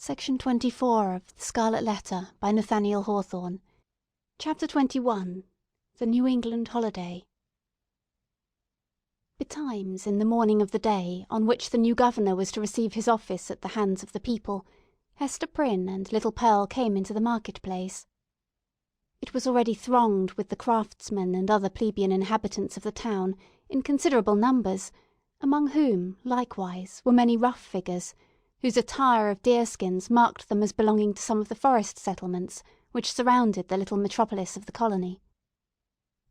Section 24 of The Scarlet Letter by Nathaniel Hawthorne. Chapter 21. The New England Holiday. Betimes in the morning of the day on which the new governor was to receive his office at the hands of the people, Hester Prynne and little Pearl came into the market-place. It was already thronged with the craftsmen and other plebeian inhabitants of the town in considerable numbers, among whom, likewise, were many rough figures, whose attire of deerskins marked them as belonging to some of the forest settlements which surrounded the little metropolis of the colony.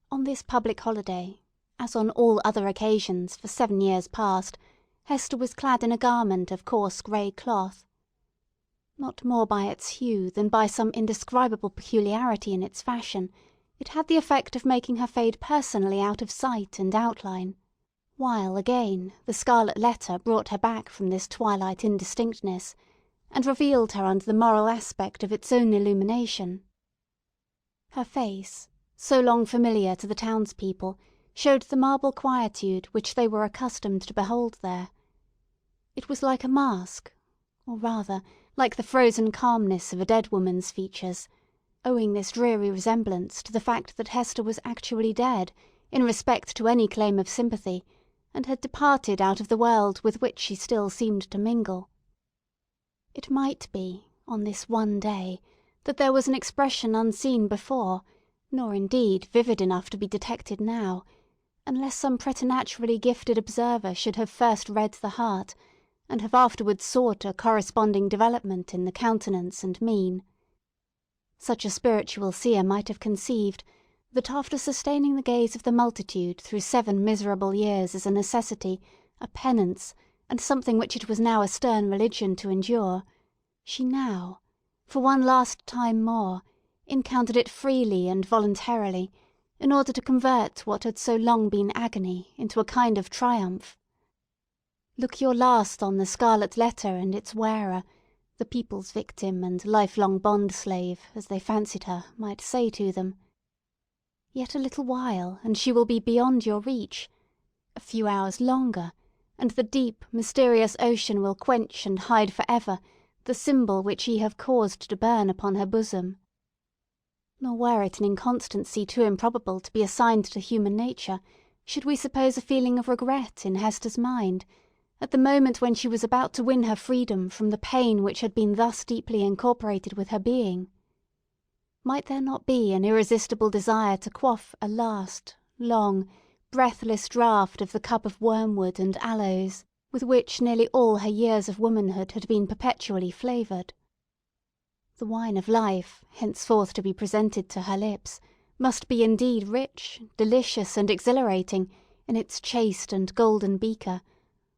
On this public holiday, as on all other occasions for 7 years past, Hester was clad in a garment of coarse grey cloth. Not more by its hue than by some indescribable peculiarity in its fashion, it had the effect of making her fade personally out of sight and outline, while again the Scarlet Letter brought her back from this twilight indistinctness, and revealed her under the moral aspect of its own illumination. Her face, so long familiar to the townspeople, showed the marble quietude which they were accustomed to behold there. It was like a mask, or rather like the frozen calmness of a dead woman's features, owing this dreary resemblance to the fact that Hester was actually dead, in respect to any claim of sympathy, and had departed out of the world with which she still seemed to mingle. It might be, on this one day, that there was an expression unseen before, nor indeed vivid enough to be detected now, unless some preternaturally gifted observer should have first read the heart, and have afterwards sought a corresponding development in the countenance and mien. Such a spiritual seer might have conceived that after sustaining the gaze of the multitude through 7 miserable years as a necessity, a penance, and something which it was now a stern religion to endure, she now, for one last time more, encountered it freely and voluntarily, in order to convert what had so long been agony into a kind of triumph. Look your last on the Scarlet Letter and its wearer, the people's victim and lifelong bond-slave, as they fancied her, might say to them. Yet a little while, and she will be beyond your reach. A few hours longer, and the deep, mysterious ocean will quench and hide for ever the symbol which ye have caused to burn upon her bosom. Nor were it an inconstancy too improbable to be assigned to human nature, should we suppose a feeling of regret in Hester's mind, at the moment when she was about to win her freedom from the pain which had been thus deeply incorporated with her being. Might there not be an irresistible desire to quaff a last, long, breathless draught of the cup of wormwood and aloes, with which nearly all her years of womanhood had been perpetually flavoured? The wine of life, henceforth to be presented to her lips, must be indeed rich, delicious, and exhilarating, in its chaste and golden beaker,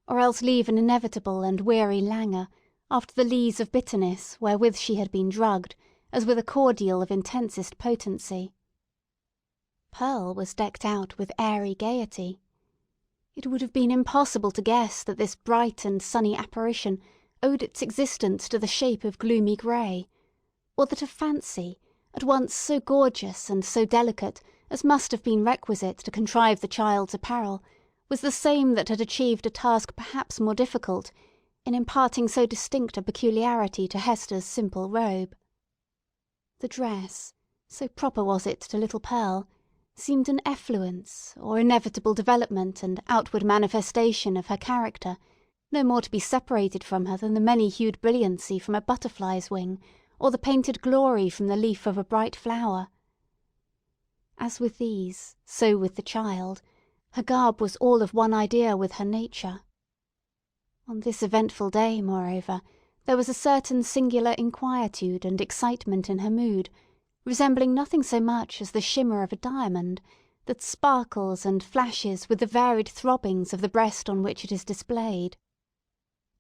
or else leave an inevitable and weary languor, after the lees of bitterness wherewith she had been drugged, as with a cordial of intensest potency. Pearl was decked out with airy gaiety. It would have been impossible to guess that this bright and sunny apparition owed its existence to the shape of gloomy grey, or that a fancy, at once so gorgeous and so delicate as must have been requisite to contrive the child's apparel, was the same that had achieved a task perhaps more difficult, in imparting so distinct a peculiarity to Hester's simple robe. The dress, so proper was it to little Pearl, seemed an effluence, or inevitable development and outward manifestation of her character, no more to be separated from her than the many-hued brilliancy from a butterfly's wing, or the painted glory from the leaf of a bright flower. As with these, so with the child, her garb was all of one idea with her nature. On this eventful day, moreover, there was a certain singular inquietude and excitement in her mood, resembling nothing so much as the shimmer of a diamond, that sparkles and flashes with the varied throbbings of the breast on which it is displayed.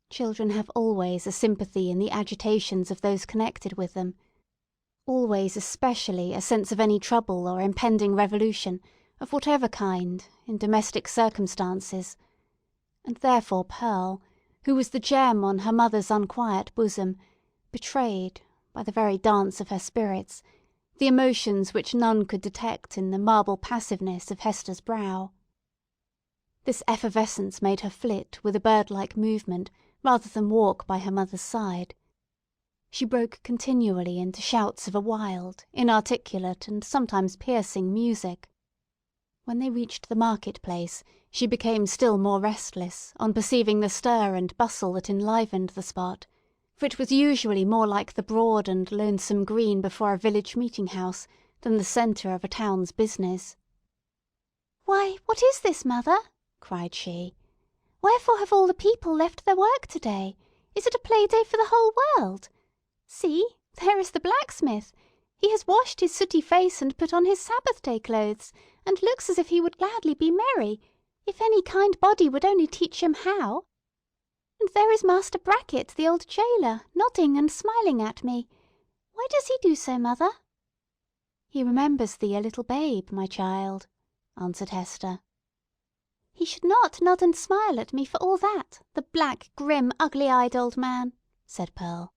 Children have always a sympathy in the agitations of those connected with them, always especially a sense of any trouble or impending revolution, of whatever kind, in domestic circumstances, and therefore Pearl, who was the gem on her mother's unquiet bosom, betrayed, by the very dance of her spirits, the emotions which none could detect in the marble passiveness of Hester's brow. This effervescence made her flit with a bird-like movement, rather than walk by her mother's side. She broke continually into shouts of a wild, inarticulate, and sometimes piercing music. When they reached the market-place, she became still more restless on perceiving the stir and bustle that enlivened the spot, for it was usually more like the broad and lonesome green before a village meeting-house than the centre of a town's business. "Why, what is this, mother?" cried she. "Wherefore have all the people left their work to-day? Is it a play-day for the whole world? See, there is the blacksmith. He has washed his sooty face and put on his Sabbath-day clothes, and looks as if he would gladly be merry, if any kind body would only teach him how. And there is Master Brackett, the old jailer, nodding and smiling at me. Why does he do so, mother?" "He remembers thee a little babe, my child," answered Hester. "He should not nod and smile at me for all that, the black, grim, ugly-eyed old man," said Pearl.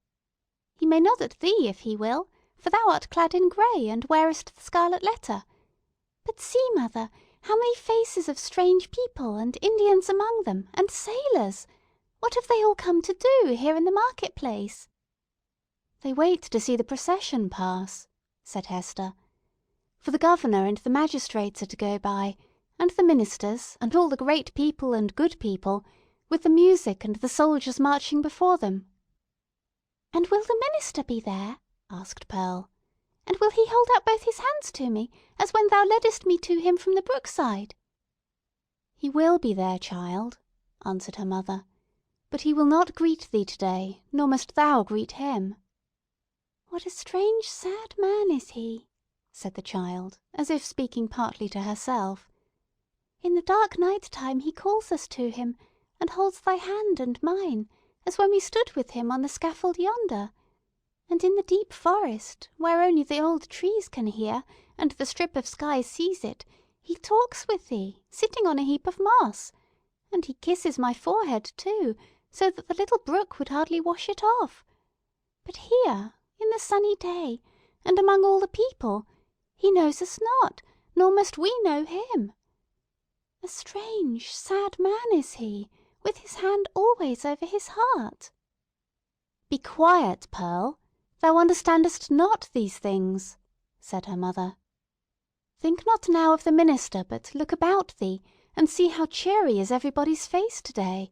"He may nod at thee if he will, for thou art clad in grey, and wearest the Scarlet Letter. But see, mother, how many faces of strange people, and Indians among them, and sailors! What have they all come to do here in the market-place?" "They wait to see the procession pass," said Hester. "For the governor and the magistrates are to go by, and the ministers, and all the great people and good people, with the music and the soldiers marching before them." "And will the minister be there?" asked Pearl. "And will he hold out both his hands to me, as when thou leddest me to him from the brookside?" "He will be there, child," answered her mother. "But he will not greet thee to-day, nor must thou greet him." "What a strange, sad man is he!" said the child, as if speaking partly to herself. "In the dark night-time he calls us to him, and holds thy hand and mine, as when we stood with him on the scaffold yonder. And in the deep forest, where only the old trees can hear, and the strip of sky sees it, he talks with thee, sitting on a heap of moss. And he kisses my forehead, too, so that the little brook would hardly wash it off. But here, in the sunny day, and among all the people, he knows us not, nor must we know him. A strange, sad man is he, with his hand always over his heart." "Be quiet, Pearl! Thou understandest not these things," said her mother. "Think not now of the minister, but look about thee, and see how cheery is everybody's face to-day.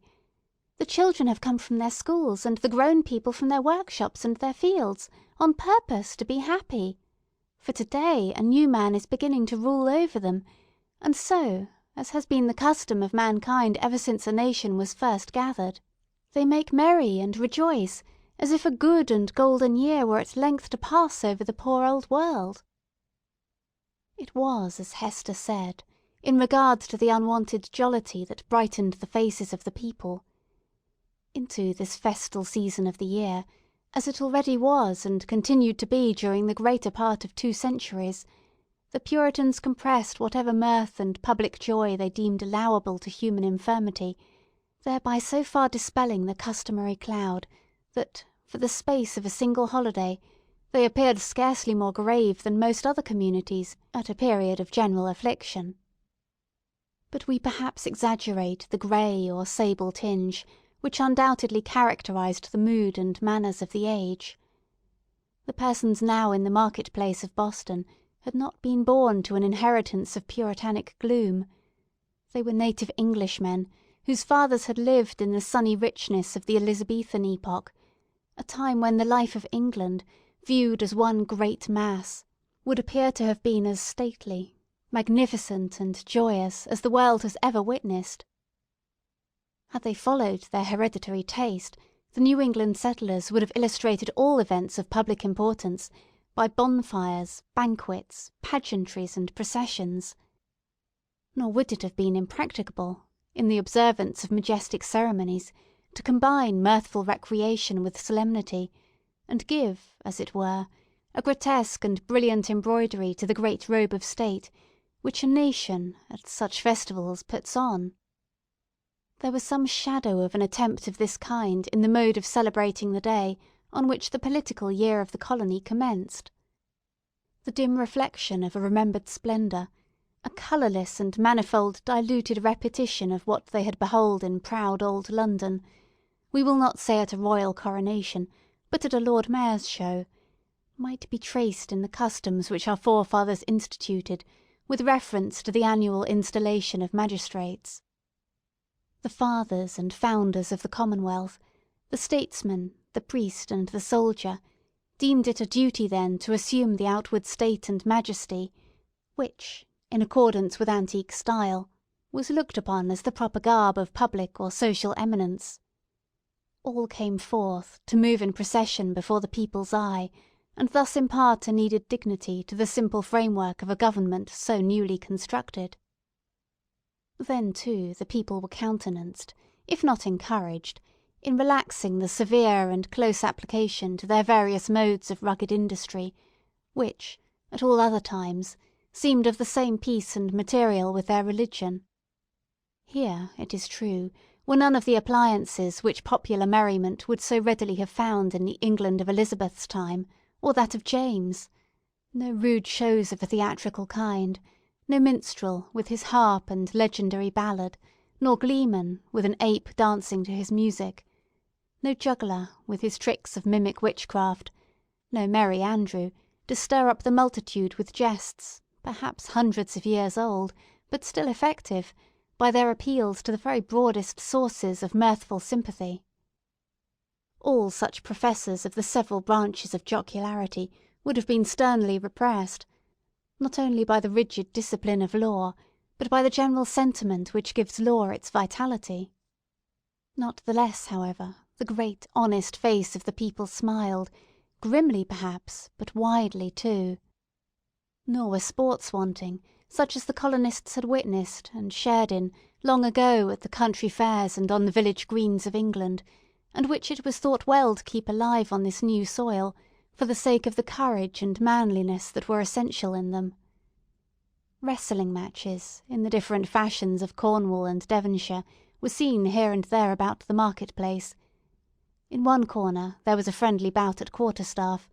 The children have come from their schools, and the grown people from their workshops and their fields, on purpose to be happy. For to-day a new man is beginning to rule over them, and so, as has been the custom of mankind ever since a nation was first gathered, they make merry and rejoice, as if a good and golden year were at length to pass over the poor old world." It was as Hester said, in regard to the unwonted jollity that brightened the faces of the people. Into this festal season of the year, as it already was and continued to be during the greater part of 2 centuries, the Puritans compressed whatever mirth and public joy they deemed allowable to human infirmity, thereby so far dispelling the customary cloud, that, for the space of a single holiday, they appeared scarcely more grave than most other communities at a period of general affliction. But we perhaps exaggerate the grey or sable tinge which undoubtedly characterized the mood and manners of the age. The persons now in the market-place of Boston had not been born to an inheritance of puritanic gloom. They were native Englishmen, whose fathers had lived in the sunny richness of the Elizabethan epoch, a time when the life of England, viewed as one great mass, would appear to have been as stately, magnificent, and joyous as the world has ever witnessed. Had they followed their hereditary taste, the New England settlers would have illustrated all events of public importance by bonfires, banquets, pageantries, and processions. Nor would it have been impracticable, in the observance of majestic ceremonies, to combine mirthful recreation with solemnity, and give, as it were, a grotesque and brilliant embroidery to the great robe of state, which a nation, at such festivals, puts on. There was some shadow of an attempt of this kind in the mode of celebrating the day on which the political year of the colony commenced. The dim reflection of a remembered splendour, a colourless and manifold diluted repetition of what they had beheld in proud old London, we will not say at a royal coronation, but at a Lord Mayor's show, might be traced in the customs which our forefathers instituted with reference to the annual installation of magistrates. The fathers and founders of the Commonwealth, the statesman, the priest, and the soldier, deemed it a duty then to assume the outward state and majesty, which, in accordance with antique style, was looked upon as the proper garb of public or social eminence. All came forth to move in procession before the people's eye, and thus impart a needed dignity to the simple framework of a government so newly constructed. Then, too, the people were countenanced, if not encouraged, in relaxing the severe and close application to their various modes of rugged industry, which, at all other times, seemed of the same piece and material with their religion. Here, it is true, were none of the appliances which popular merriment would so readily have found in the England of Elizabeth's time, or that of James; no rude shows of a theatrical kind, no minstrel with his harp and legendary ballad, nor gleeman with an ape dancing to his music, no juggler with his tricks of mimic witchcraft, no merry Andrew, to stir up the multitude with jests, perhaps hundreds of years old, but still effective, by their appeals to the very broadest sources of mirthful sympathy. All such professors of the several branches of jocularity would have been sternly repressed, not only by the rigid discipline of law, but by the general sentiment which gives law its vitality. Not the less, however, the great honest face of the people smiled, grimly perhaps, but widely too. Nor were sports wanting, such as the colonists had witnessed and shared in long ago at the country fairs and on the village greens of England, and which it was thought well to keep alive on this new soil, for the sake of the courage and manliness that were essential in them. Wrestling matches, in the different fashions of Cornwall and Devonshire, were seen here and there about the market-place. In one corner there was a friendly bout at quarter-staff,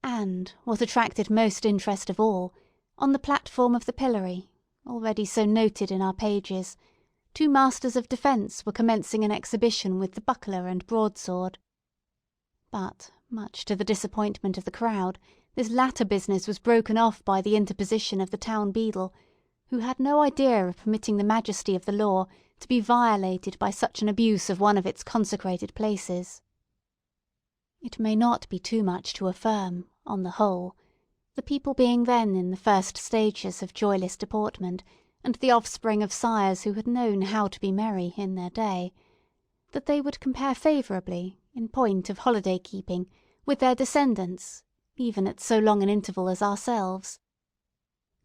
and, what attracted most interest of all, on the platform of the pillory, already so noted in our pages, two masters of defence were commencing an exhibition with the buckler and broadsword. But, much to the disappointment of the crowd, this latter business was broken off by the interposition of the town beadle, who had no idea of permitting the majesty of the law to be violated by such an abuse of one of its consecrated places. It may not be too much to affirm, on the whole, the people being then in the first stages of joyless deportment, and the offspring of sires who had known how to be merry in their day, that they would compare favourably, in point of holiday-keeping, with their descendants, even at so long an interval as ourselves.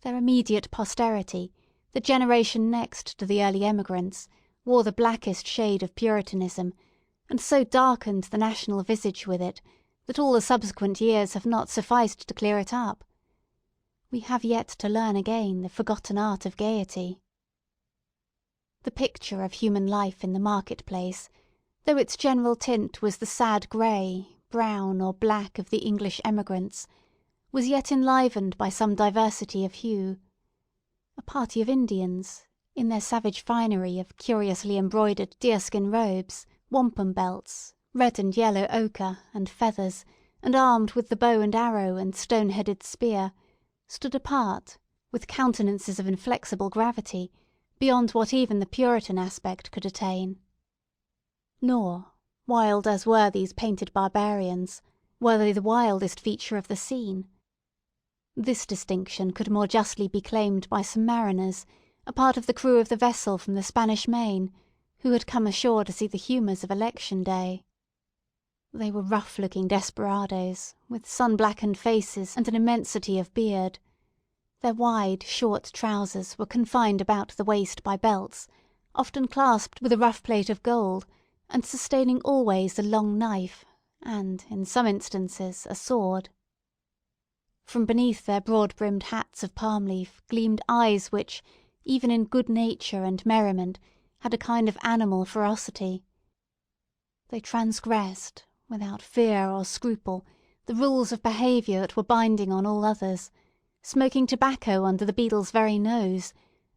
Their immediate posterity, the generation next to the early emigrants, wore the blackest shade of Puritanism, and so darkened the national visage with it, that all the subsequent years have not sufficed to clear it up. We have yet to learn again the forgotten art of gaiety. The picture of human life in the market-place, though its general tint was the sad grey, brown, or black of the English emigrants, was yet enlivened by some diversity of hue. A party of Indians, in their savage finery of curiously embroidered deerskin robes, wampum belts, red and yellow ochre, and feathers, and armed with the bow and arrow and stone-headed spear, stood apart, with countenances of inflexible gravity, beyond what even the Puritan aspect could attain. Nor, wild as were these painted barbarians, were they the wildest feature of the scene. This distinction could more justly be claimed by some mariners, a part of the crew of the vessel from the Spanish Main, who had come ashore to see the humours of election day. They were rough-looking desperadoes, with sun-blackened faces and an immensity of beard. Their wide, short trousers were confined about the waist by belts, often clasped with a rough plate of gold, and sustaining always a long knife, and, in some instances, a sword. From beneath their broad-brimmed hats of palm-leaf gleamed eyes which, even in good nature and merriment, had a kind of animal ferocity. They transgressed, without fear or scruple, the rules of behaviour that were binding on all others, smoking tobacco under the beadle's very nose,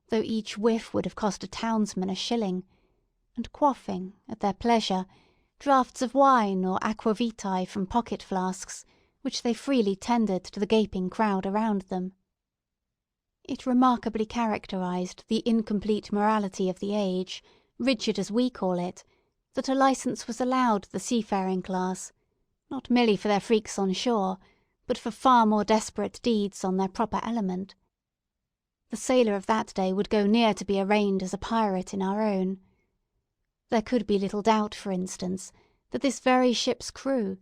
though each whiff would have cost a townsman a shilling, and quaffing, at their pleasure, draughts of wine or aqua vitae from pocket flasks, which they freely tendered to the gaping crowd around them. It remarkably characterized the incomplete morality of the age, rigid as we call it, that a licence was allowed the seafaring class, not merely for their freaks on shore, but for far more desperate deeds on their proper element. The sailor of that day would go near to be arraigned as a pirate in our own. There could be little doubt, for instance, that this very ship's crew,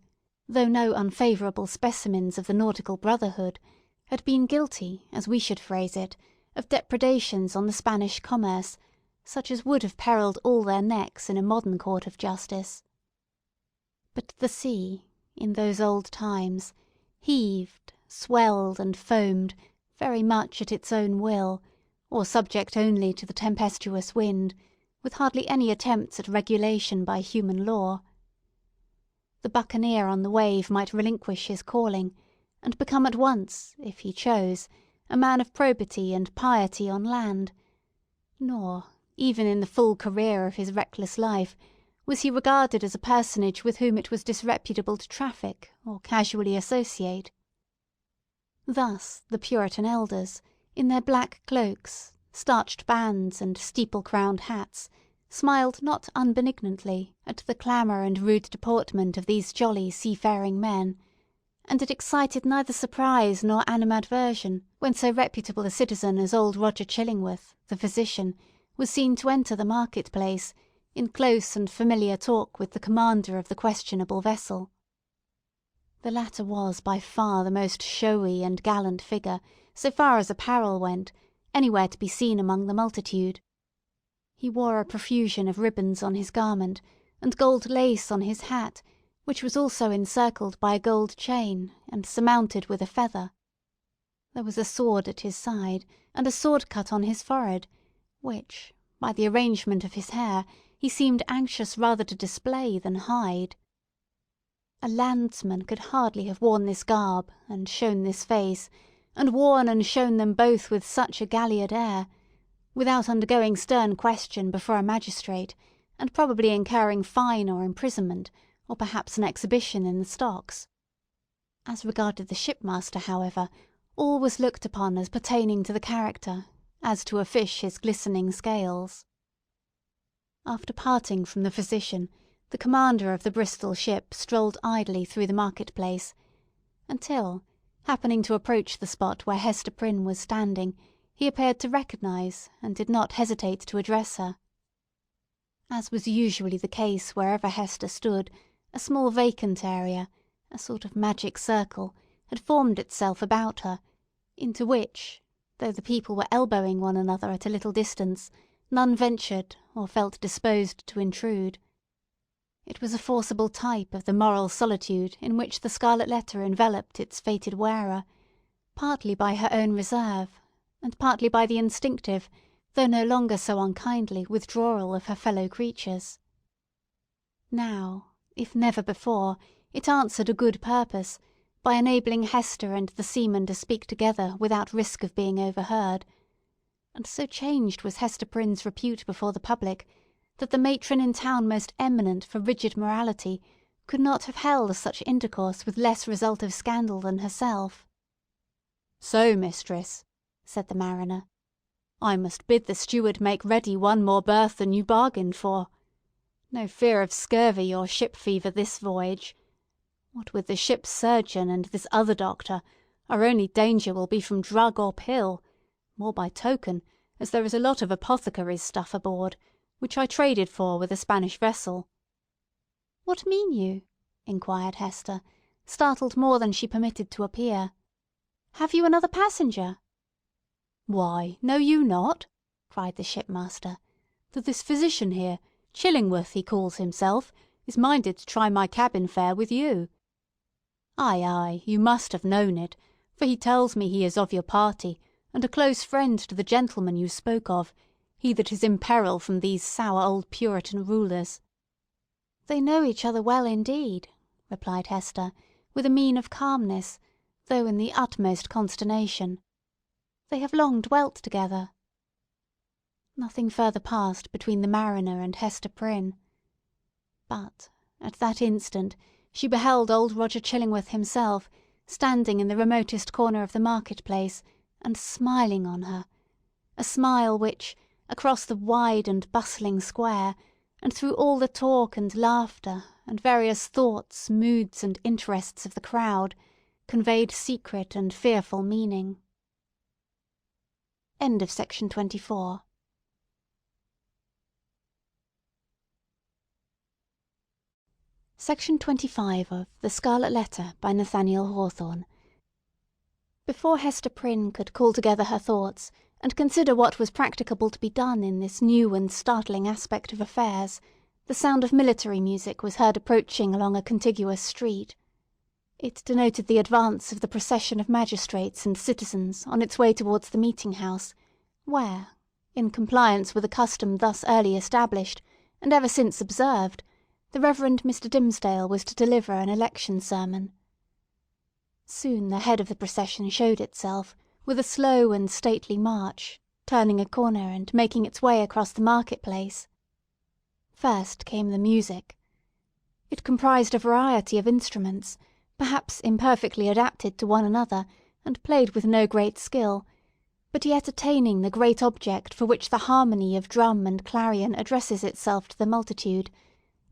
though no unfavourable specimens of the nautical brotherhood, had been guilty, as we should phrase it, of depredations on the Spanish commerce, such as would have perilled all their necks in a modern court of justice. But the sea, in those old times, heaved, swelled, and foamed very much at its own will, or subject only to the tempestuous wind, with hardly any attempts at regulation by human law. The buccaneer on the wave might relinquish his calling, and become at once, if he chose, a man of probity and piety on land, nor, even in the full career of his reckless life, was he regarded as a personage with whom it was disreputable to traffic or casually associate. Thus the Puritan elders, in their black cloaks, starched bands, and steeple-crowned hats, smiled not unbenignantly at the clamour and rude deportment of these jolly seafaring men, and it excited neither surprise nor animadversion when so reputable a citizen as old Roger Chillingworth, the physician, was seen to enter the market-place, in close and familiar talk with the commander of the questionable vessel. The latter was by far the most showy and gallant figure, so far as apparel went, anywhere to be seen among the multitude. He wore a profusion of ribbons on his garment, and gold lace on his hat, which was also encircled by a gold chain, and surmounted with a feather. There was a sword at his side, and a sword cut on his forehead, which, by the arrangement of his hair, he seemed anxious rather to display than hide. A landsman could hardly have worn this garb, and shown this face, and worn and shown them both with such a galliard air, without undergoing stern question before a magistrate, and probably incurring fine or imprisonment, or perhaps an exhibition in the stocks. As regarded the shipmaster, however, all was looked upon as pertaining to the character, as to a fish his glistening scales. After parting from the physician, the commander of the Bristol ship strolled idly through the market-place, until, happening to approach the spot where Hester Prynne was standing, he appeared to recognise, and did not hesitate to address her. As was usually the case wherever Hester stood, a small vacant area, a sort of magic circle, had formed itself about her, into which, though the people were elbowing one another at a little distance, none ventured or felt disposed to intrude. It was a forcible type of the moral solitude in which the Scarlet Letter enveloped its fated wearer, partly by her own reserve, and partly by the instinctive, though no longer so unkindly, withdrawal of her fellow creatures. Now, if never before, it answered a good purpose, by enabling Hester and the seaman to speak together without risk of being overheard, and so changed was Hester Prynne's repute before the public, that the matron in town most eminent for rigid morality could not have held such intercourse with less result of scandal than herself. "So, mistress," said the mariner, "I must bid the steward make ready one more berth than you bargained for. No fear of scurvy or ship fever this voyage. What with the ship's surgeon and this other doctor, our only danger will be from drug or pill, more by token, as there is a lot of apothecary's stuff aboard, which I traded for with a Spanish vessel." "What mean you?" inquired Hester, startled more than she permitted to appear. "Have you another passenger?" "Why, know you not," cried the shipmaster, "that this physician here, Chillingworth he calls himself, is minded to try my cabin fare with you? Ay, ay, you must have known it, for he tells me he is of your party, and a close friend to the gentleman you spoke of, he that is in peril from these sour old Puritan rulers." "They know each other well indeed," replied Hester, with a mien of calmness, though in the utmost consternation. "They have long dwelt together." Nothing further passed between the mariner and Hester Prynne. But, at that instant she beheld old Roger Chillingworth himself standing in the remotest corner of the market-place, and smiling on her, a smile which, across the wide and bustling square, and through all the talk and laughter, and various thoughts, moods, and interests of the crowd, conveyed secret and fearful meaning. Section 25 of The Scarlet Letter by Nathaniel Hawthorne. Before Hester Prynne could call together her thoughts, and consider what was practicable to be done in this new and startling aspect of affairs, the sound of military music was heard approaching along a contiguous street. It denoted the advance of the procession of magistrates and citizens on its way towards the meeting-house, where, in compliance with a custom thus early established, and ever since observed, the Reverend Mr. Dimmesdale was to deliver an election sermon. Soon the head of the procession showed itself, with a slow and stately march, turning a corner and making its way across the market-place. First came the music. It comprised a variety of instruments, perhaps imperfectly adapted to one another, and played with no great skill, but yet attaining the great object for which the harmony of drum and clarion addresses itself to the multitude,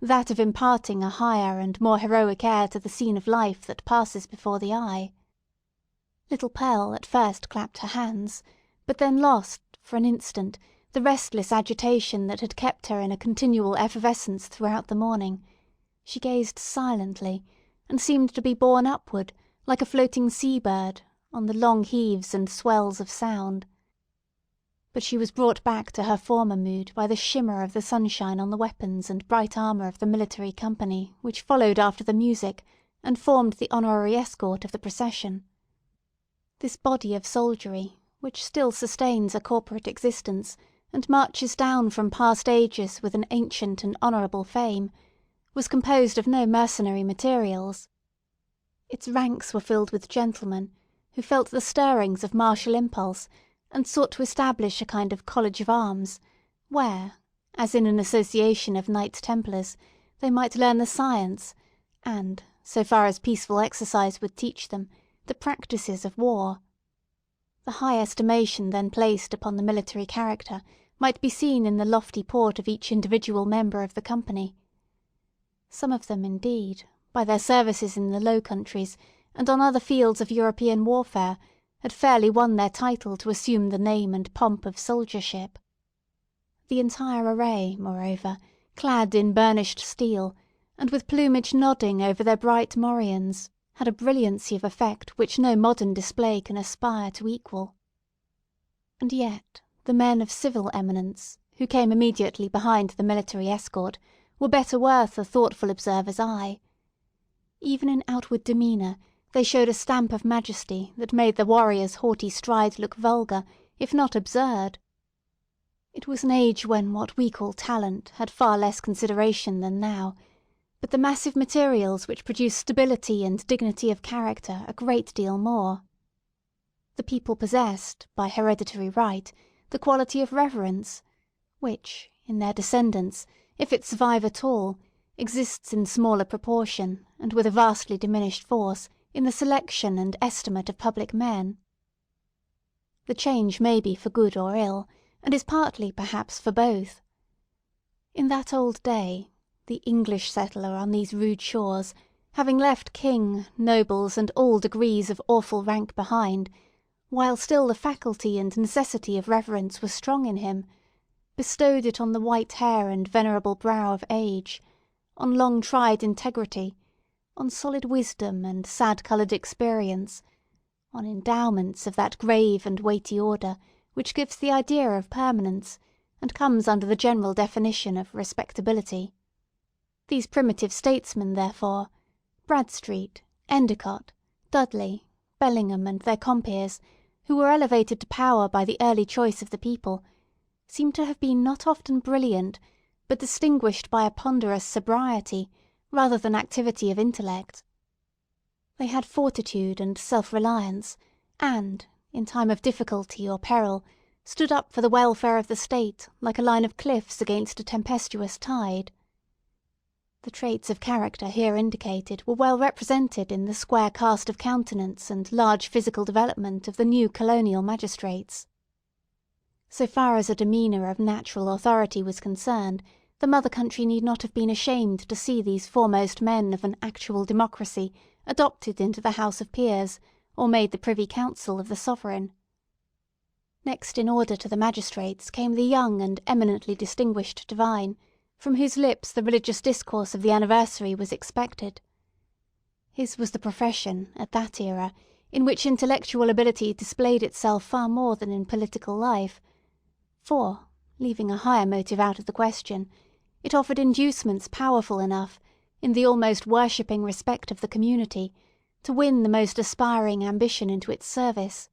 that of imparting a higher and more heroic air to the scene of life that passes before the eye. Little Pearl at first clapped her hands, but then lost, for an instant, the restless agitation that had kept her in a continual effervescence throughout the morning. She gazed silently, and seemed to be borne upward, like a floating sea-bird, on the long heaves and swells of sound. But she was brought back to her former mood by the shimmer of the sunshine on the weapons and bright armour of the military company which followed after the music, and formed the honorary escort of the procession. This body of soldiery, which still sustains a corporate existence, and marches down from past ages with an ancient and honourable fame, was composed of no mercenary materials. Its ranks were filled with gentlemen, who felt the stirrings of martial impulse, and sought to establish a kind of college of arms, where, as in an association of Knights Templars, they might learn the science, and, so far as peaceful exercise would teach them, the practices of war. The high estimation then placed upon the military character might be seen in the lofty port of each individual member of the company. Some of them, indeed, by their services in the Low Countries, and on other fields of European warfare, had fairly won their title to assume the name and pomp of soldiership. The entire array, moreover, clad in burnished steel, and with plumage nodding over their bright morions, had a brilliancy of effect which no modern display can aspire to equal. And yet the men of civil eminence, who came immediately behind the military escort, were better worth a thoughtful observer's eye. Even in outward demeanour, they showed a stamp of majesty that made the warrior's haughty stride look vulgar, if not absurd. It was an age when what we call talent had far less consideration than now, but the massive materials which produce stability and dignity of character a great deal more. The people possessed, by hereditary right, the quality of reverence, which, in their descendants, if it survive at all, exists in smaller proportion, and with a vastly diminished force, in the selection and estimate of public men. The change may be for good or ill, and is partly, perhaps, for both. In that old day, the English settler on these rude shores, having left king, nobles, and all degrees of awful rank behind, while still the faculty and necessity of reverence were strong in him, bestowed it on the white hair and venerable brow of age, on long-tried integrity, on solid wisdom and sad-coloured experience, on endowments of that grave and weighty order which gives the idea of permanence, and comes under the general definition of respectability. These primitive statesmen, therefore, Bradstreet, Endicott, Dudley, Bellingham, and their compeers, who were elevated to power by the early choice of the people, seem to have been not often brilliant, but distinguished by a ponderous sobriety, rather than activity of intellect. They had fortitude and self-reliance, and, in time of difficulty or peril, stood up for the welfare of the state like a line of cliffs against a tempestuous tide. The traits of character here indicated were well represented in the square cast of countenance and large physical development of the new colonial magistrates. So far as a demeanour of natural authority was concerned, the mother country need not have been ashamed to see these foremost men of an actual democracy adopted into the House of Peers, or made the Privy Council of the Sovereign. Next in order to the magistrates came the young and eminently distinguished divine, from whose lips the religious discourse of the anniversary was expected. His was the profession, at that era, in which intellectual ability displayed itself far more than in political life, for, leaving a higher motive out of the question, it offered inducements powerful enough, in the almost worshipping respect of the community, to win the most aspiring ambition into its service.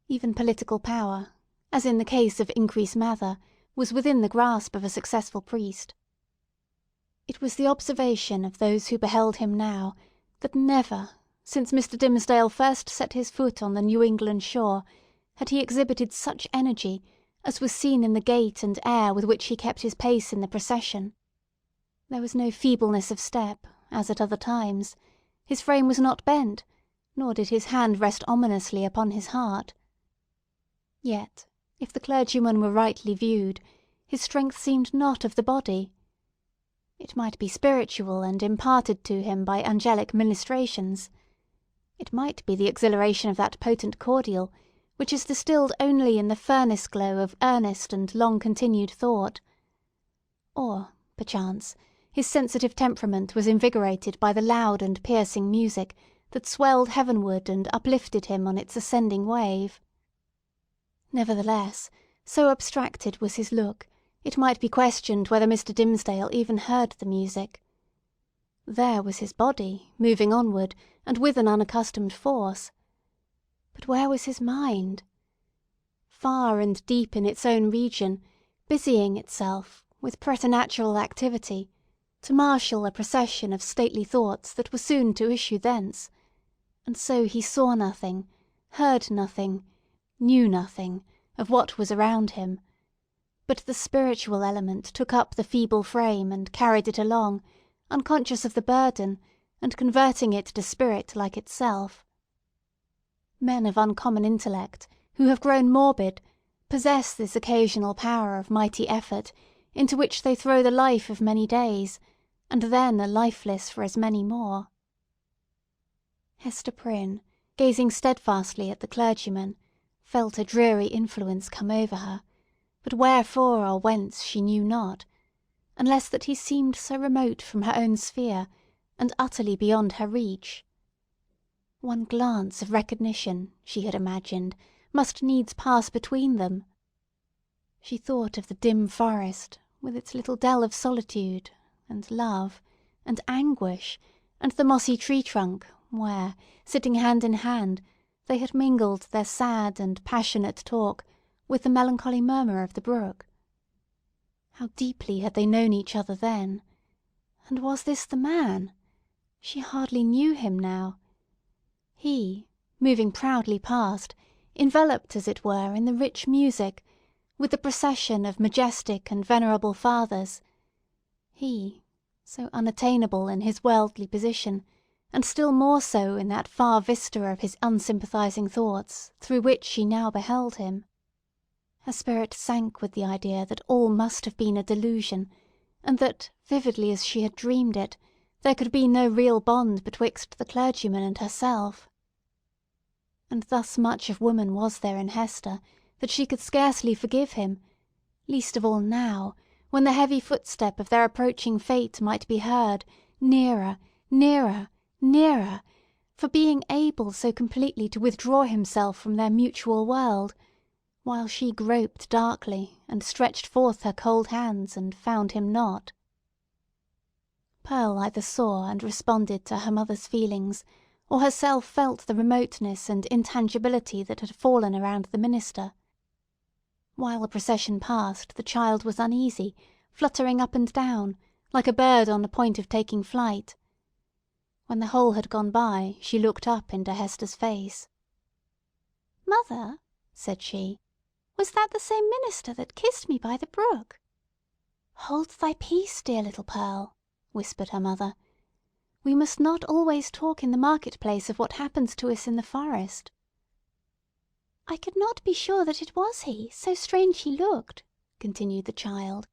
Even political power, as in the case of Increase Mather, was within the grasp of a successful priest. It was the observation of those who beheld him now, that never, since Mr. Dimmesdale first set his foot on the New England shore, had he exhibited such energy as was seen in the gait and air with which he kept his pace in the procession. There was no feebleness of step, as at other times. His frame was not bent, nor did his hand rest ominously upon his heart. Yet, if the clergyman were rightly viewed, his strength seemed not of the body. It might be spiritual and imparted to him by angelic ministrations. It might be the exhilaration of that potent cordial, which is distilled only in the furnace glow of earnest and long-continued thought. Or, perchance, his sensitive temperament was invigorated by the loud and piercing music that swelled heavenward and uplifted him on its ascending wave. Nevertheless, so abstracted was his look, it might be questioned whether Mr. Dimmesdale even heard the music. There was his body, moving onward, and with an unaccustomed force. But where was his mind? Far and deep in its own region, busying itself, with preternatural activity, to marshal a procession of stately thoughts that were soon to issue thence, and so he saw nothing, heard nothing, knew nothing of what was around him, but the spiritual element took up the feeble frame and carried it along, unconscious of the burden, and converting it to spirit like itself. Men of uncommon intellect, who have grown morbid, possess this occasional power of mighty effort, into which they throw the life of many days, and then are lifeless for as many more. Hester Prynne, gazing steadfastly at the clergyman, felt a dreary influence come over her, but wherefore or whence she knew not, unless that he seemed so remote from her own sphere, and utterly beyond her reach. One glance of recognition, she had imagined, must needs pass between them. She thought of the dim forest, with its little dell of solitude, and love, and anguish, and the mossy tree trunk, where, sitting hand in hand, they had mingled their sad and passionate talk with the melancholy murmur of the brook. How deeply had they known each other then? And was this the man? She hardly knew him now. He, moving proudly past, enveloped as it were in the rich music, with the procession of majestic and venerable fathers. He, so unattainable in his worldly position, and still more so in that far vista of his unsympathizing thoughts through which she now beheld him. Her spirit sank with the idea that all must have been a delusion, and that, vividly as she had dreamed it, there could be no real bond betwixt the clergyman and herself. And thus much of woman was there in Hester, that she could scarcely forgive him, least of all now, when the heavy footstep of their approaching fate might be heard, nearer, nearer, nearer, for being able so completely to withdraw himself from their mutual world, while she groped darkly, and stretched forth her cold hands, and found him not. Pearl either saw and responded to her mother's feelings, or herself felt the remoteness and intangibility that had fallen around the minister. While the procession passed, the child was uneasy, fluttering up and down, like a bird on the point of taking flight. When the whole had gone by, she looked up into Hester's face. "Mother," said she, "was that the same minister that kissed me by the brook?" "Hold thy peace, dear little Pearl," whispered her mother. "We must not always talk in the market-place of what happens to us in the forest." "I could not be sure that it was he, so strange he looked," continued the child.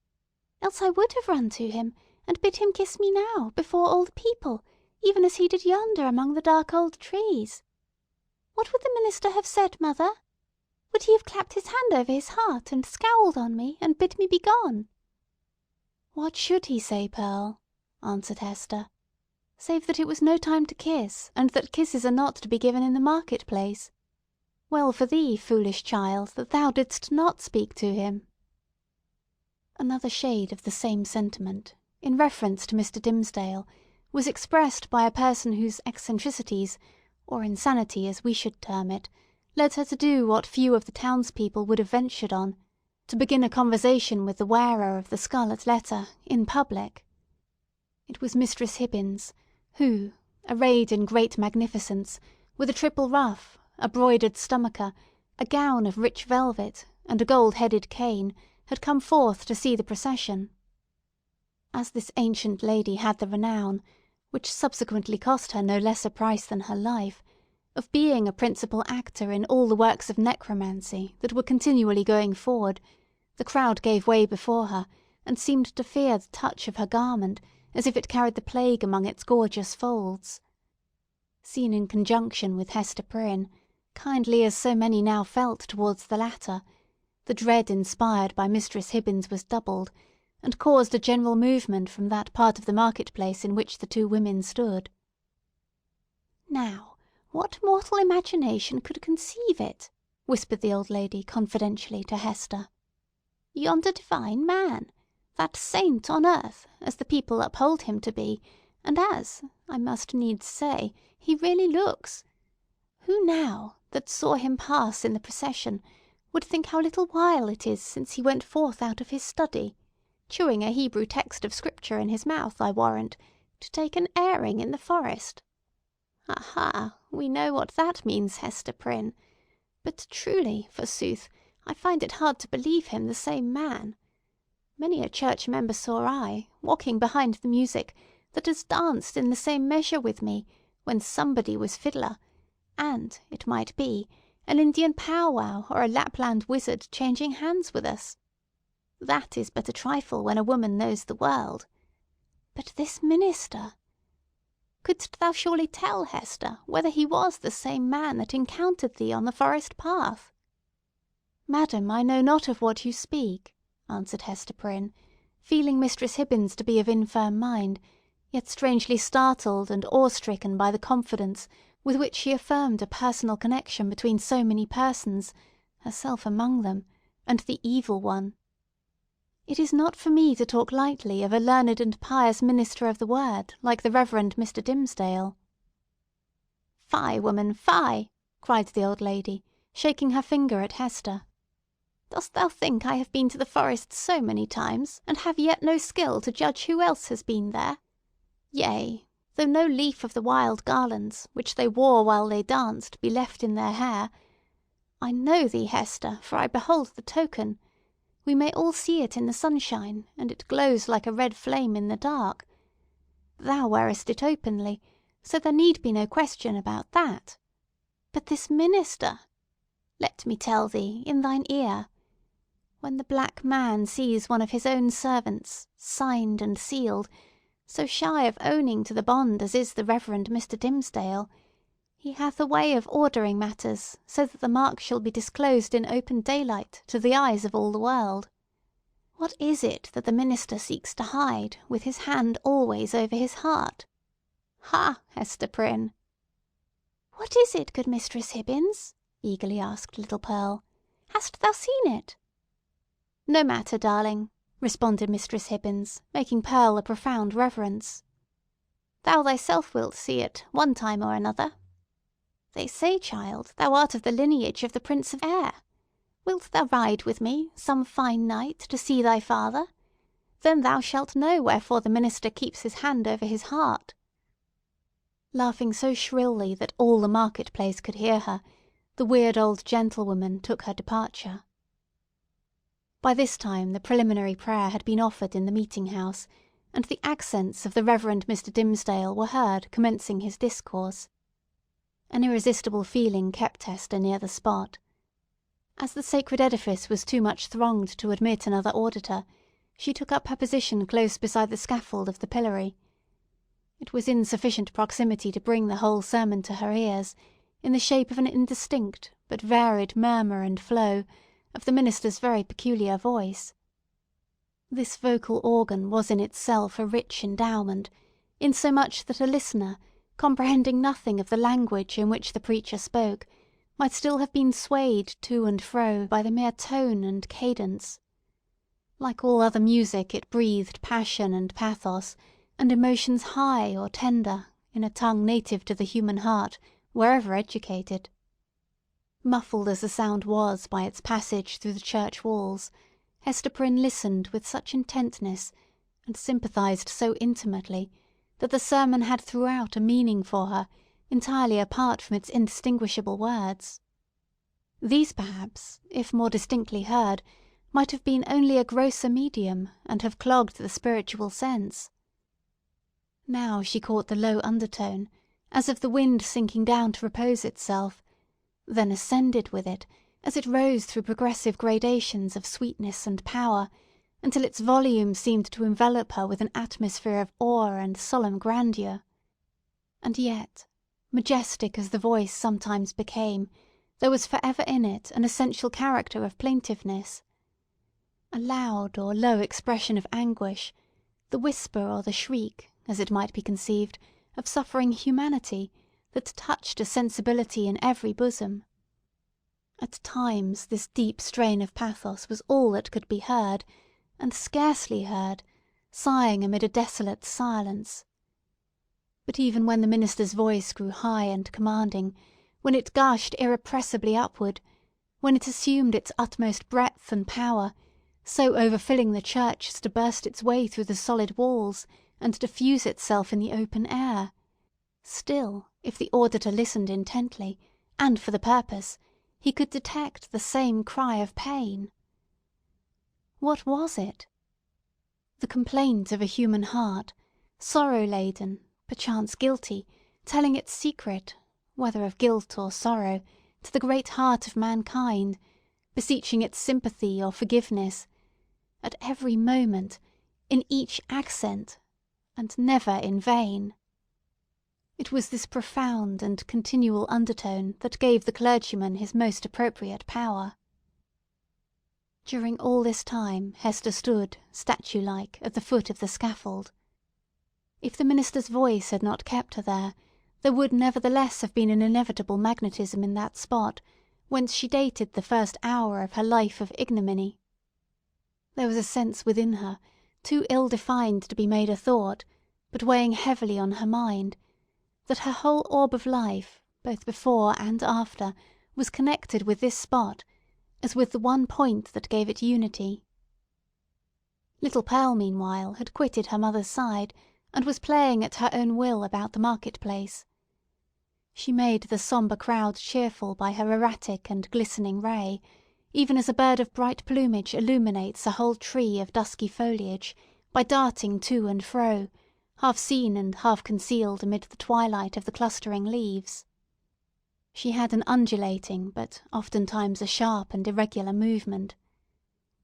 "Else I would have run to him, and bid him kiss me now, before all the people, even as he did yonder among the dark old trees. What would the minister have said, mother? Would he have clapped his hand over his heart, and scowled on me, and bid me begone?" "What should he say, Pearl?" answered Hester, "save that it was no time to kiss, and that kisses are not to be given in the market-place. Well for thee, foolish child, that thou didst not speak to him." Another shade of the same sentiment, in reference to Mr. Dimmesdale, was expressed by a person whose eccentricities, or insanity as we should term it, led her to do what few of the townspeople would have ventured on, to begin a conversation with the wearer of the Scarlet Letter in public. It was Mistress Hibbins, who, arrayed in great magnificence, with a triple ruff, a broidered stomacher, a gown of rich velvet, and a gold-headed cane, had come forth to see the procession. As this ancient lady had the renown, which subsequently cost her no less a price than her life, of being a principal actor in all the works of necromancy that were continually going forward, the crowd gave way before her, and seemed to fear the touch of her garment, as if it carried the plague among its gorgeous folds. Seen in conjunction with Hester Prynne, kindly as so many now felt towards the latter, the dread inspired by Mistress Hibbins was doubled, and caused a general movement from that part of the market-place in which the two women stood. "Now, what mortal imagination could conceive it?" whispered the old lady confidentially to Hester. "Yonder divine man! That saint on earth, as the people uphold him to be, and as, I must needs say, he really looks! Who now, that saw him pass in the procession, would think how little while it is since he went forth out of his study, chewing a Hebrew text of Scripture in his mouth, I warrant, to take an airing in the forest? Aha! We know what that means, Hester Prynne. But truly, forsooth, I find it hard to believe him the same man. Many a church member saw I, walking behind the music, that has danced in the same measure with me, when somebody was fiddler, and, it might be, an Indian powwow or a Lapland wizard changing hands with us. That is but a trifle when a woman knows the world. But this minister! Couldst thou surely tell, Hester, whether he was the same man that encountered thee on the forest path?" "Madam, I know not of what you speak," answered Hester Prynne, feeling Mistress Hibbins to be of infirm mind, yet strangely startled and awe-stricken by the confidence with which she affirmed a personal connection between so many persons, herself among them, and the Evil One. "It is not for me to talk lightly of a learned and pious minister of the word like the Reverend Mr. Dimmesdale." "Fie, woman, fie!" cried the old lady, shaking her finger at Hester. "Dost thou think I have been to the forest so many times, and have yet no skill to judge who else has been there? Yea, though no leaf of the wild garlands, which they wore while they danced, be left in their hair, I know thee, Hester, for I behold the token. We may all see it in the sunshine, and it glows like a red flame in the dark. Thou wearest it openly, so there need be no question about that. But this minister! Let me tell thee, in thine ear. When the black man sees one of his own servants, signed and sealed, so shy of owning to the bond as is the Reverend Mr. Dimmesdale, he hath a way of ordering matters so that the mark shall be disclosed in open daylight to the eyes of all the world. What is it that the minister seeks to hide, with his hand always over his heart? Ha, Hester Prynne!" "What is it, good Mistress Hibbins?" eagerly asked little Pearl. "Hast thou seen it?" "No matter, darling," responded Mistress Hibbins, making Pearl a profound reverence. "Thou thyself wilt see it, one time or another. They say, child, thou art of the lineage of the Prince of Air. Wilt thou ride with me, some fine night, to see thy father? Then thou shalt know wherefore the minister keeps his hand over his heart." Laughing so shrilly that all the market-place could hear her, the weird old gentlewoman took her departure. By this time the preliminary prayer had been offered in the meeting-house, and the accents of the Reverend Mr. Dimmesdale were heard commencing his discourse. An irresistible feeling kept Hester near the spot. As the sacred edifice was too much thronged to admit another auditor, she took up her position close beside the scaffold of the pillory. It was in sufficient proximity to bring the whole sermon to her ears, in the shape of an indistinct but varied murmur and flow of the minister's very peculiar voice. This vocal organ was in itself a rich endowment, insomuch that a listener, comprehending nothing of the language in which the preacher spoke, might still have been swayed to and fro by the mere tone and cadence. Like all other music, it breathed passion and pathos, and emotions high or tender, in a tongue native to the human heart, wherever educated. Muffled as the sound was by its passage through the church walls, Hester Prynne listened with such intentness, and sympathised so intimately, that the sermon had throughout a meaning for her, entirely apart from its indistinguishable words. These, perhaps, if more distinctly heard, might have been only a grosser medium, and have clogged the spiritual sense. Now she caught the low undertone, as of the wind sinking down to repose itself, then ascended with it, as it rose through progressive gradations of sweetness and power, until its volume seemed to envelop her with an atmosphere of awe and solemn grandeur. And yet, majestic as the voice sometimes became, there was for ever in it an essential character of plaintiveness. A loud or low expression of anguish, the whisper or the shriek, as it might be conceived, of suffering humanity, that touched a sensibility in every bosom. At times this deep strain of pathos was all that could be heard, and scarcely heard, sighing amid a desolate silence. But even when the minister's voice grew high and commanding, when it gushed irrepressibly upward, when it assumed its utmost breadth and power, so overfilling the church as to burst its way through the solid walls, and diffuse itself in the open air, still, if the auditor listened intently, and for the purpose, he could detect the same cry of pain. What was it? The complaint of a human heart, sorrow-laden, perchance guilty, telling its secret, whether of guilt or sorrow, to the great heart of mankind, beseeching its sympathy or forgiveness, at every moment, in each accent, and never in vain. It was this profound and continual undertone that gave the clergyman his most appropriate power. During all this time Hester stood, statue-like, at the foot of the scaffold. If the minister's voice had not kept her there would nevertheless have been an inevitable magnetism in that spot, whence she dated the first hour of her life of ignominy. There was a sense within her, too ill-defined to be made a thought, but weighing heavily on her mind, that her whole orb of life, both before and after, was connected with this spot, as with the one point that gave it unity. Little Pearl, meanwhile, had quitted her mother's side, and was playing at her own will about the market-place. She made the sombre crowd cheerful by her erratic and glistening ray, even as a bird of bright plumage illuminates a whole tree of dusky foliage by darting to and fro, half seen and half concealed amid the twilight of the clustering leaves. She had an undulating, but oftentimes a sharp and irregular movement.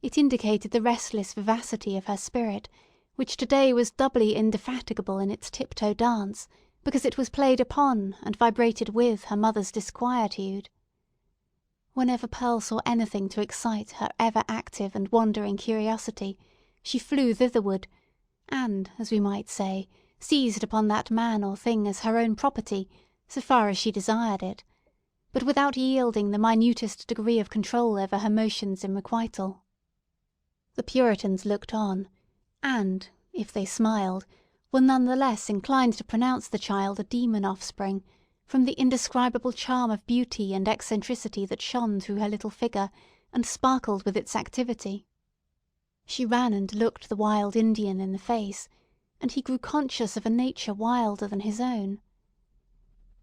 It indicated the restless vivacity of her spirit, which today was doubly indefatigable in its tiptoe dance, because it was played upon and vibrated with her mother's disquietude. Whenever Pearl saw anything to excite her ever-active and wandering curiosity, she flew thitherward, and, as we might say, seized upon that man or thing as her own property, so far as she desired it, but without yielding the minutest degree of control over her motions in requital. The Puritans looked on, and, if they smiled, were none the less inclined to pronounce the child a demon offspring, from the indescribable charm of beauty and eccentricity that shone through her little figure, and sparkled with its activity. She ran and looked the wild Indian in the face, and he grew conscious of a nature wilder than his own.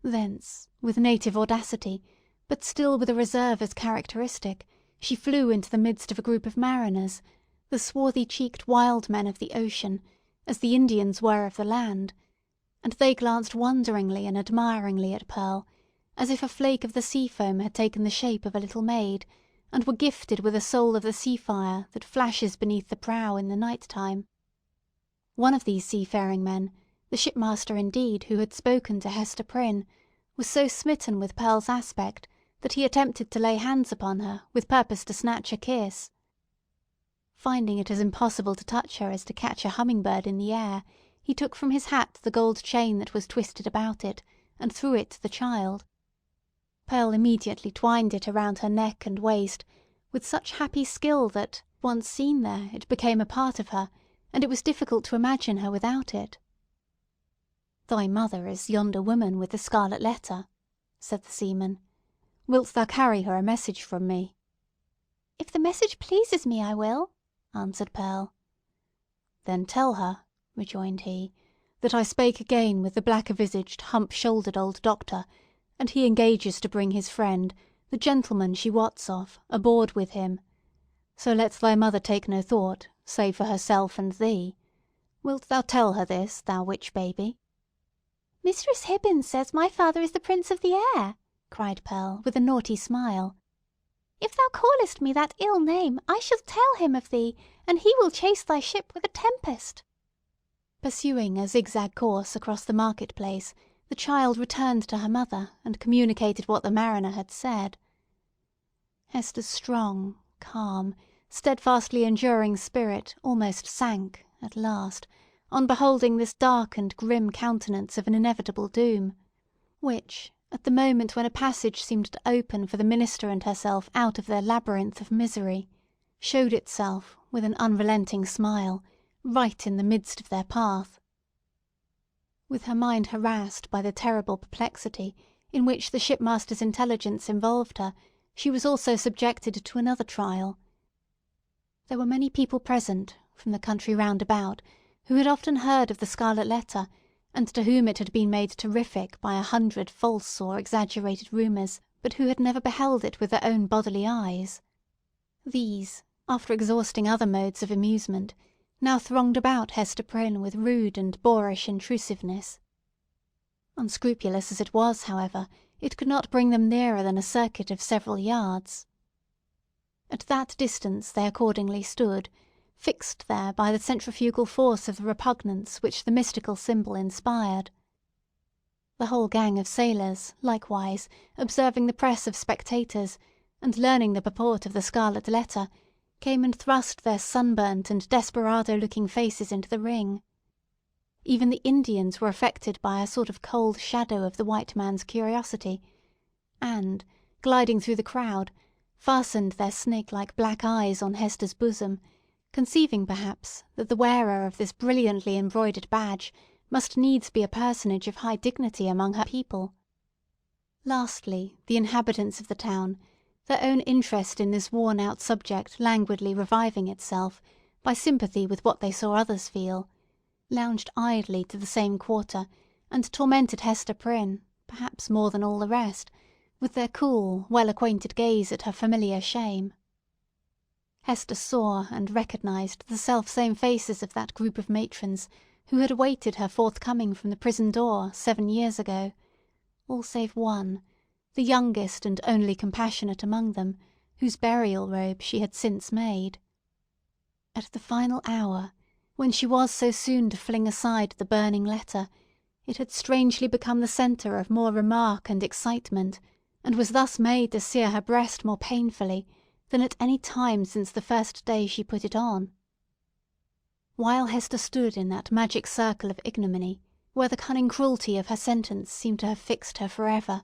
Thence, with native audacity, but still with a reserve as characteristic, she flew into the midst of a group of mariners, the swarthy-cheeked wild men of the ocean, as the Indians were of the land, and they glanced wonderingly and admiringly at Pearl, as if a flake of the sea foam had taken the shape of a little maid, and were gifted with a soul of the sea fire that flashes beneath the prow in the night time. One of these seafaring men, the shipmaster indeed who had spoken to Hester Prynne, was so smitten with Pearl's aspect that he attempted to lay hands upon her with purpose to snatch a kiss. Finding it as impossible to touch her as to catch a humming-bird in the air, he took from his hat the gold chain that was twisted about it, and threw it to the child. Pearl immediately twined it around her neck and waist, with such happy skill that, once seen there, it became a part of her, and it was difficult to imagine her without it. "Thy mother is yonder woman with the Scarlet Letter," said the seaman. "Wilt thou carry her a message from me?" "If the message pleases me, I will," answered Pearl. "Then tell her," rejoined he, "that I spake again with the black-visaged, hump-shouldered old doctor, and he engages to bring his friend, the gentleman she wots of, aboard with him. So let thy mother take no thought, save for herself and thee. Wilt thou tell her this, thou witch-baby?" "Mistress Hibbins says my father is the Prince of the Air," cried Pearl, with a naughty smile. "If thou callest me that ill name, I shall tell him of thee, and he will chase thy ship with a tempest." Pursuing a zigzag course across the market-place, the child returned to her mother, and communicated what the mariner had said. Hester's strong, calm, steadfastly enduring spirit almost sank, at last, on beholding this dark and grim countenance of an inevitable doom, which, at the moment when a passage seemed to open for the minister and herself out of their labyrinth of misery, showed itself, with an unrelenting smile, right in the midst of their path. With her mind harassed by the terrible perplexity in which the shipmaster's intelligence involved her, she was also subjected to another trial. There were many people present, from the country round about, who had often heard of the Scarlet Letter, and to whom it had been made terrific by 100 false or exaggerated rumours, but who had never beheld it with their own bodily eyes. These, after exhausting other modes of amusement, now thronged about Hester Prynne with rude and boorish intrusiveness. Unscrupulous as it was, however, it could not bring them nearer than a circuit of several yards. At that distance they accordingly stood, fixed there by the centrifugal force of the repugnance which the mystical symbol inspired. The whole gang of sailors, likewise, observing the press of spectators, and learning the purport of the Scarlet Letter, came and thrust their sunburnt and desperado-looking faces into the ring. Even the Indians were affected by a sort of cold shadow of the white man's curiosity, and, gliding through the crowd, fastened their snake-like black eyes on Hester's bosom, conceiving, perhaps, that the wearer of this brilliantly embroidered badge must needs be a personage of high dignity among her people. Lastly, the inhabitants of the town, their own interest in this worn-out subject languidly reviving itself, by sympathy with what they saw others feel, lounged idly to the same quarter, and tormented Hester Prynne, perhaps more than all the rest, with their cool, well-acquainted gaze at her familiar shame. Hester saw and recognised the self-same faces of that group of matrons who had awaited her forthcoming from the prison door 7 years ago, all save one, the youngest and only compassionate among them, whose burial robe she had since made. At the final hour, when she was so soon to fling aside the burning letter, it had strangely become the centre of more remark and excitement, and was thus made to sear her breast more painfully than at any time since the first day she put it on. While Hester stood in that magic circle of ignominy, where the cunning cruelty of her sentence seemed to have fixed her for ever,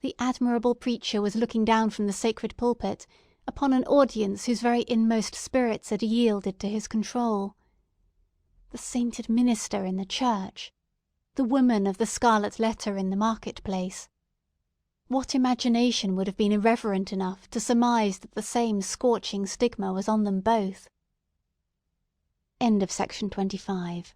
the admirable preacher was looking down from the sacred pulpit upon an audience whose very inmost spirits had yielded to his control. The sainted minister in the church, the woman of the Scarlet Letter in the market-place. What imagination would have been irreverent enough to surmise that the same scorching stigma was on them both? End of Section 25.